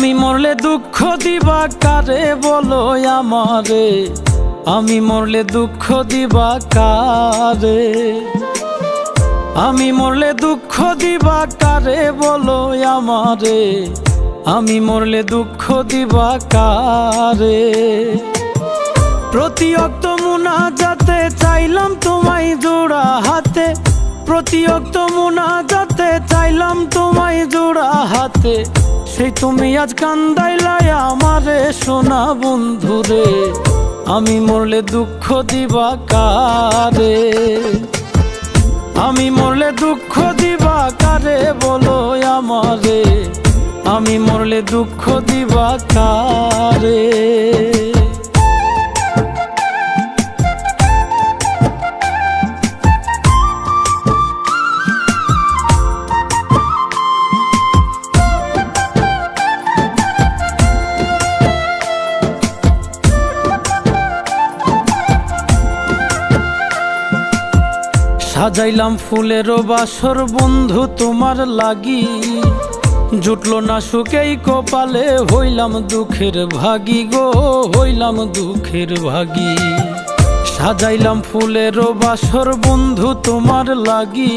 আমি মরলে দুঃখ দিবা কারে বলো আমারে, আমি মরলে দুঃখ দিবা কারে, আমি মরলে দুঃখ দিবা কারে বলো আমারে, আমি মরলে দুঃখ দিবা কারে। প্রতি অক্ত মুনাজাতে চাইলাম তোমায় জোড়া হাতে, প্রতি অক্ত মুনাজাতে চাইলাম তোমায় জোড়া হাতে, সেই তুমি আজ কান্দাইলাই আমারে সোনা বন্ধুরে, আমি মরলে দুঃখ দিবা কারে, আমি মরলে দুঃখ দিবা কারে বলো আমারে, আমি মরলে দুঃখ দিবা কারে। সাজাইলাম ফুলেরও বাসর বন্ধু তোমার লাগি, জুটলো না সুখেই কপালে, হইলাম দুঃখের ভাগী গো, হইলাম দুঃখের ভাগী। সাজাইলাম ফুলেরও বাসর বন্ধু তোমার লাগি,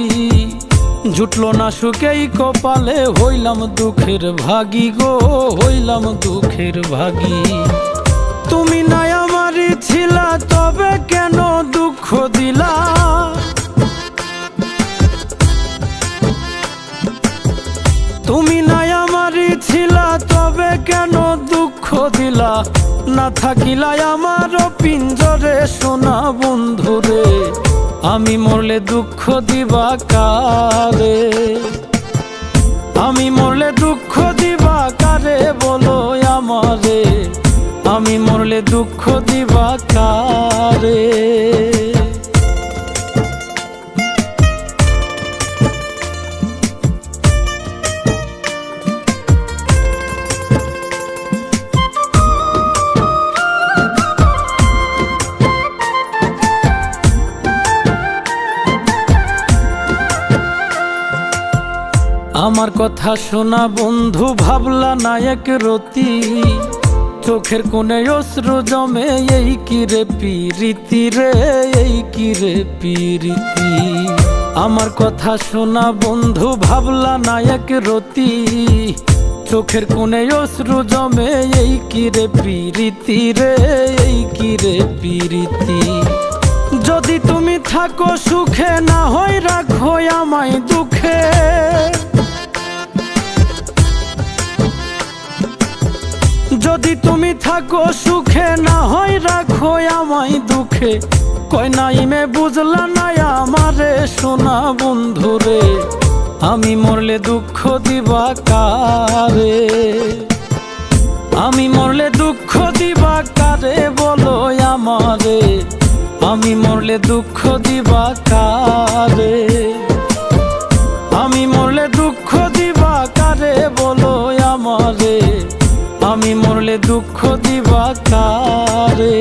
জুটলো না সুখেই কপালে, হইলাম দুঃখের ভাগী গো, হইলাম দুঃখের ভাগী। তুমি নাই আমারই ছিলা তবে কেন দুঃখ দিলা, তুমি নাই আমারই ছিলা তবে কেন দুঃখ দিলা, না থাকিলাই আমার পিঞ্জরে সোনা বন্ধুরে, আমি মরলে দুঃখ দিবা কারে, আমি মরলে দুঃখ দিবা কারে বলো আমারে, আমি মরলে দুঃখ দিবা কারে। আমার কথা শোনা বন্ধু ভাবলা না এক রতি, চোখের কোণে অশ্রু জমে, এই কি রে পিরিতি রে, এই কি রে পিরিতি। আমার কথা শোনা বন্ধু ভাবলা না এক রতি, চোখের কোণে অশ্রু জমে, এই কি রে পিরিতি রে, এই কি রে পিরিতি। যদি তুমি থাকো সুখে না হয় রাখো আমায় দুঃখে, যদি তুমি থাকো সুখে না হয় রাখো আমায় দুঃখে, কই নাইমে বুঝলা না আমারে সোনা বন্ধুরে, আমি মরলে দুঃখ দিবা কারে, আমি মরলে দুঃখ দিবা কারে বলো আমারে, আমি মরলে দুঃখ দিবা কারে, আমি মরলে দুঃখ দিবা কারে বলো আমারে, আমি মরলে দুঃখ দিবা কারে।